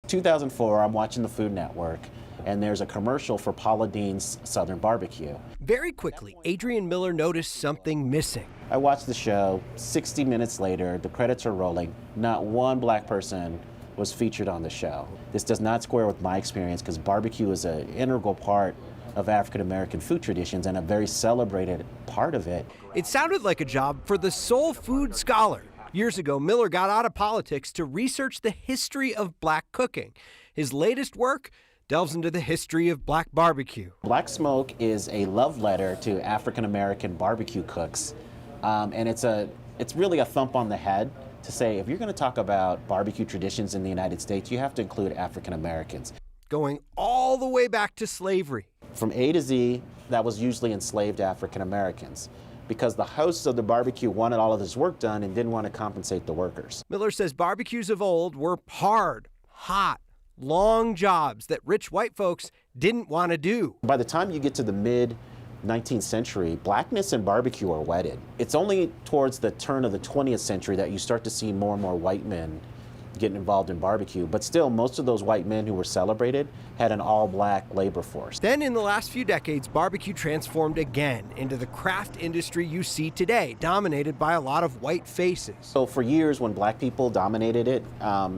2004, I'm watching the Food Network, and there's a commercial for Paula Deen's Southern Barbecue. Very quickly, Adrian Miller noticed something missing. I watched the show. 60 minutes later, the credits are rolling. Not one black person was featured on the show. This does not square with my experience because barbecue is an integral part of African American food traditions and a very celebrated part of it. It sounded like a job for the soul food scholar. Years ago, Miller got out of politics to research the history of black cooking. His latest work delves into the history of black barbecue. Black smoke is a love letter to African American barbecue cooks, and it's really a thump on the head to say if you're going to talk about barbecue traditions in the United States, you have to include African Americans. Going all the way back to slavery. From A to Z, that was usually enslaved African Americans, because the hosts of the barbecue wanted all of this work done and didn't want to compensate the workers. Miller says barbecues of old were hard, hot, long jobs that rich white folks didn't want to do. By the time you get to the mid-19th century, blackness and barbecue are wedded. It's only towards the turn of the 20th century that you start to see more and more white men getting involved in barbecue. But still, most of those white men who were celebrated had an all-black labor force. Then in the last few decades, barbecue transformed again into the craft industry you see today, dominated by a lot of white faces. So for years, when black people dominated it,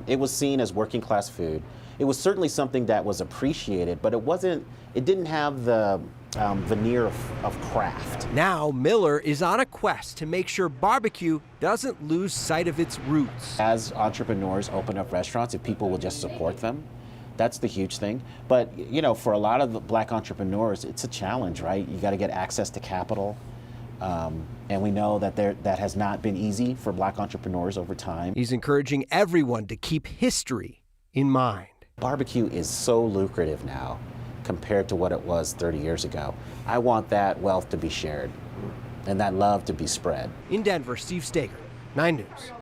it was seen as working class food. It was certainly something that was appreciated, but it didn't have the veneer of craft. Now Miller is on a quest to make sure barbecue doesn't lose sight of its roots. As entrepreneurs open up restaurants, if people will just support them, that's the huge thing. But you know, for a lot of the black entrepreneurs, it's a challenge, right? You got to get access to capital, and we know that that has not been easy for black entrepreneurs over time. He's encouraging everyone to keep history in mind. Barbecue is so lucrative now compared to what it was 30 years ago. I want that wealth to be shared and that love to be spread. In Denver, Steve Staeger, 9 News.